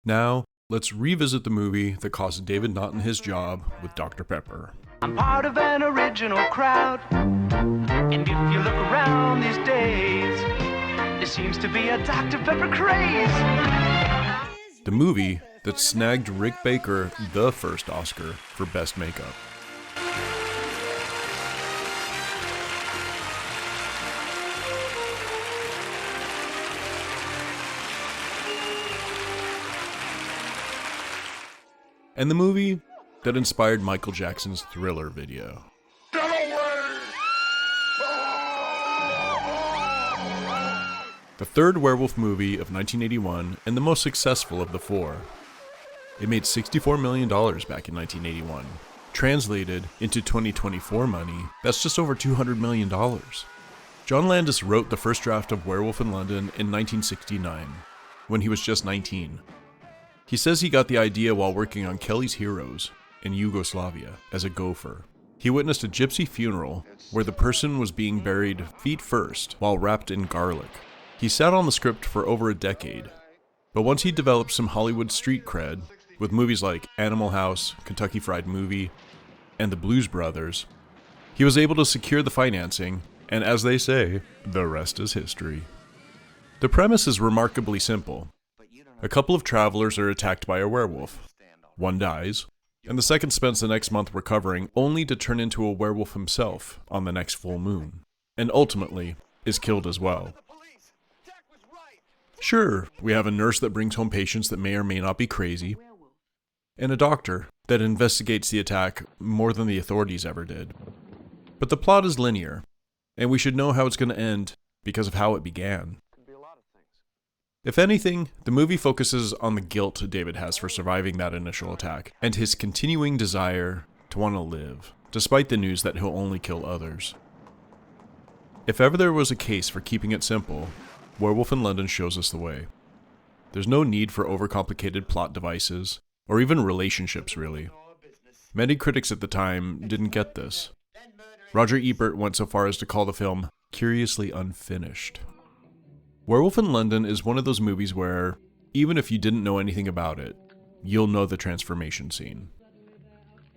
Now, let's revisit the movie that cost David Naughton his job with Dr. Pepper. I'm part of an original crowd, and if you look around these days, there seems to be a Dr. Pepper craze. The movie that snagged Rick Baker the first Oscar for Best Makeup. And the movie that inspired Michael Jackson's Thriller video. The third werewolf movie of 1981 and the most successful of the four. It made $64 million back in 1981. Translated into 2024 money, that's just over $200 million. John Landis wrote the first draft of Werewolf in London in 1969, when he was just 19. He says he got the idea while working on Kelly's Heroes in Yugoslavia as a gopher. He witnessed a gypsy funeral where the person was being buried feet first while wrapped in garlic. He sat on the script for over a decade, but once he developed some Hollywood street cred with movies like Animal House, Kentucky Fried Movie, and The Blues Brothers, he was able to secure the financing, and as they say, the rest is history. The premise is remarkably simple. A couple of travelers are attacked by a werewolf. One dies, and the second spends the next month recovering, only to turn into a werewolf himself on the next full moon, and ultimately is killed as well. Sure, we have a nurse that brings home patients that may or may not be crazy, and a doctor that investigates the attack more than the authorities ever did. But the plot is linear, and we should know how it's going to end because of how it began. If anything, the movie focuses on the guilt David has for surviving that initial attack, and his continuing desire to want to live, despite the news that he'll only kill others. If ever there was a case for keeping it simple, Werewolf in London shows us the way. There's no need for overcomplicated plot devices, or even relationships really. Many critics at the time didn't get this. Roger Ebert went so far as to call the film curiously unfinished. Werewolf in London is one of those movies where, even if you didn't know anything about it, you'll know the transformation scene.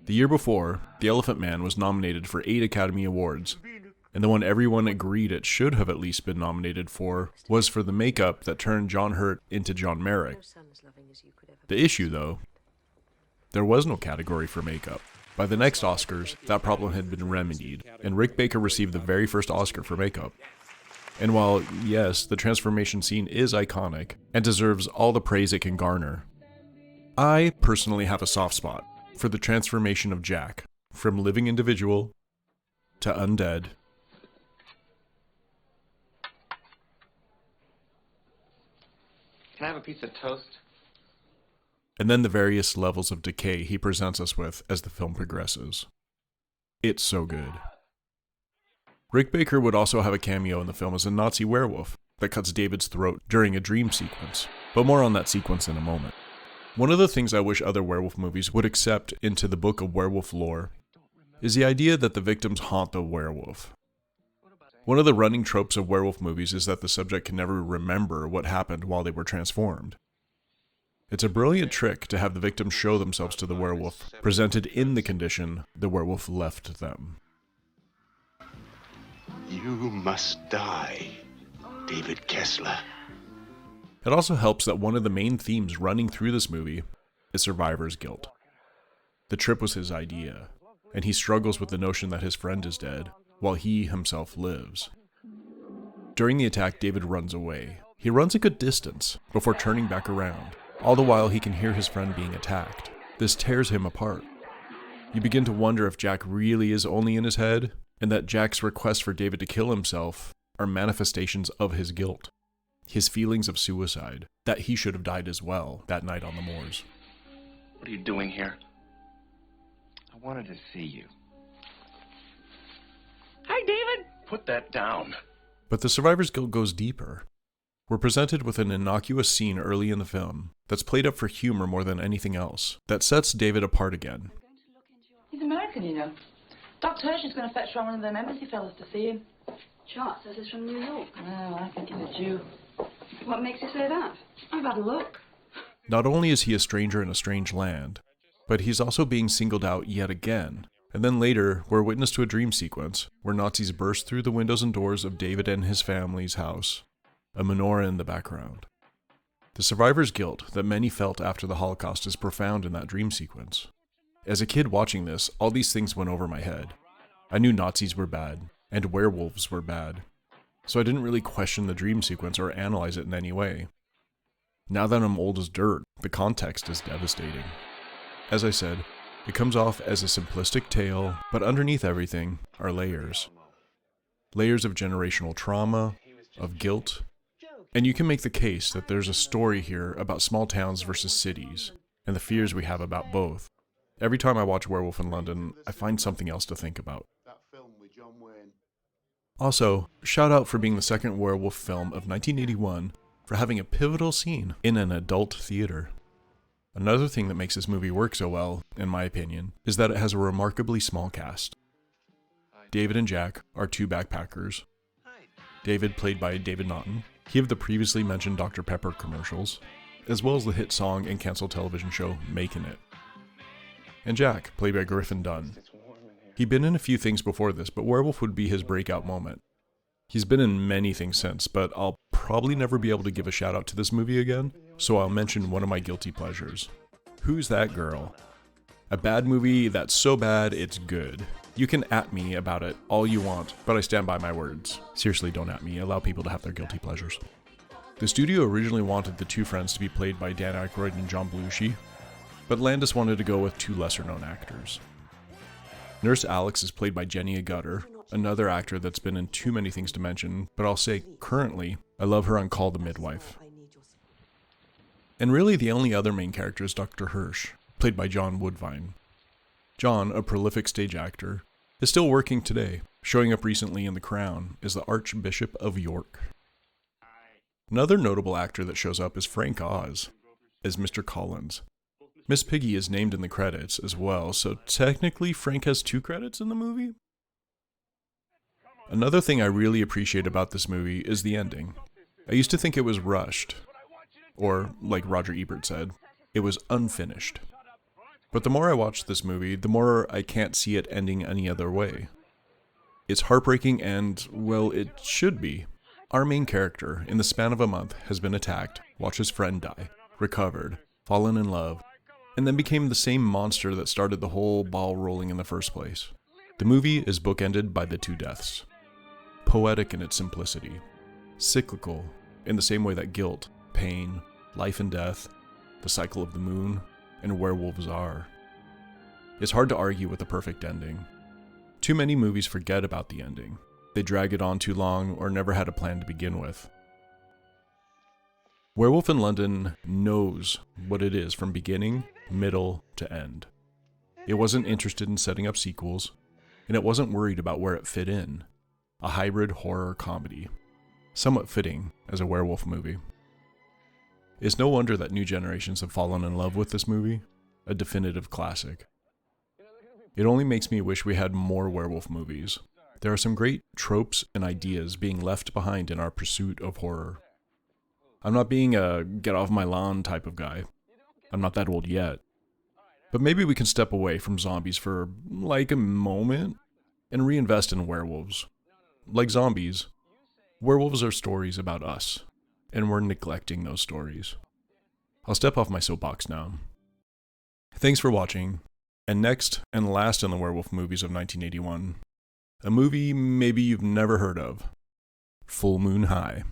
The year before, The Elephant Man was nominated for 8 Academy Awards, and the one everyone agreed it should have at least been nominated for was for the makeup that turned John Hurt into John Merrick. The issue, though, there was no category for makeup. By the next Oscars, that problem had been remedied, and Rick Baker received the very first Oscar for makeup. And while, yes, the transformation scene is iconic and deserves all the praise it can garner, I personally have a soft spot for the transformation of Jack from living individual to undead. Can I have a piece of toast? And then the various levels of decay he presents us with as the film progresses. It's so good. Rick Baker would also have a cameo in the film as a Nazi werewolf that cuts David's throat during a dream sequence, but more on that sequence in a moment. One of the things I wish other werewolf movies would accept into the book of werewolf lore is the idea that the victims haunt the werewolf. One of the running tropes of werewolf movies is that the subject can never remember what happened while they were transformed. It's a brilliant trick to have the victims show themselves to the werewolf, presented in the condition the werewolf left them. You must die, David Kessler. It also helps that one of the main themes running through this movie is survivor's guilt. The trip was his idea, and he struggles with the notion that his friend is dead, while he himself lives. During the attack, David runs away. He runs a good distance before turning back around. All the while, he can hear his friend being attacked. This tears him apart. You begin to wonder if Jack really is only in his head, and that Jack's requests for David to kill himself are manifestations of his guilt. His feelings of suicide, that he should have died as well that night on the moors. What are you doing here? I wanted to see you. Hi, David! Put that down. But the survivor's guilt goes deeper. We're presented with an innocuous scene early in the film that's played up for humor more than anything else, that sets David apart again. He's American, you know. Dr. Hershey's going to fetch round one of them embassy fellas to see him. Chart says he's from New York. Oh, I think he's a Jew. What makes you say that? I've had a look. Not only is he a stranger in a strange land, but he's also being singled out yet again. And then later, we're witness to a dream sequence where Nazis burst through the windows and doors of David and his family's house, a menorah in the background. The survivor's guilt that many felt after the Holocaust is profound in that dream sequence. As a kid watching this, all these things went over my head. I knew Nazis were bad, and werewolves were bad, so I didn't really question the dream sequence or analyze it in any way. Now that I'm old as dirt, the context is devastating. As I said, it comes off as a simplistic tale, but underneath everything are layers. Layers of generational trauma, of guilt, and you can make the case that there's a story here about small towns versus cities, and the fears we have about both. Every time I watch Werewolf in London, I find something else to think about. Also, shout out for being the second werewolf film of 1981 for having a pivotal scene in an adult theater. Another thing that makes this movie work so well, in my opinion, is that it has a remarkably small cast. David and Jack are two backpackers. David, played by David Naughton, he of the previously mentioned Dr. Pepper commercials, as well as the hit song and canceled television show Makin' It. And Jack, played by Griffin Dunn. He'd been in a few things before this, but Werewolf would be his breakout moment. He's been in many things since, but I'll probably never be able to give a shout out to this movie again, so I'll mention one of my guilty pleasures. Who's That Girl? A bad movie that's so bad it's good. You can at me about it all you want, but I stand by my words. Seriously, don't at me. Allow people to have their guilty pleasures. The studio originally wanted the two friends to be played by Dan Aykroyd and John Belushi, but Landis wanted to go with two lesser-known actors. Nurse Alex is played by Jenny Agutter, another actor that's been in too many things to mention, but I'll say, currently, I love her on Call the Midwife. And really the only other main character is Dr. Hirsch, played by John Woodvine. John, a prolific stage actor, is still working today, showing up recently in The Crown as the Archbishop of York. Another notable actor that shows up is Frank Oz, as Mr. Collins. Miss Piggy is named in the credits as well, so technically Frank has 2 credits in the movie? Another thing I really appreciate about this movie is the ending. I used to think it was rushed, or, like Roger Ebert said, it was unfinished. But the more I watch this movie, the more I can't see it ending any other way. It's heartbreaking and, well, it should be. Our main character, in the span of a month, has been attacked, watched his friend die, recovered, fallen in love, and then became the same monster that started the whole ball rolling in the first place. The movie is bookended by the 2 deaths. Poetic in its simplicity. Cyclical, in the same way that guilt, pain, life and death, the cycle of the moon, and werewolves are. It's hard to argue with a perfect ending. Too many movies forget about the ending. They drag it on too long or never had a plan to begin with. Werewolf in London knows what it is from beginning, middle, to end. It wasn't interested in setting up sequels, and it wasn't worried about where it fit in. A hybrid horror comedy. Somewhat fitting as a werewolf movie. It's no wonder that new generations have fallen in love with this movie, a definitive classic. It only makes me wish we had more werewolf movies. There are some great tropes and ideas being left behind in our pursuit of horror. I'm not being a get off my lawn type of guy. I'm not that old yet. But maybe we can step away from zombies for, like, a moment and reinvest in werewolves. Like zombies, werewolves are stories about us, and we're neglecting those stories. I'll step off my soapbox now. Thanks for watching, and next and last in the werewolf movies of 1981, a movie maybe you've never heard of, Full Moon High.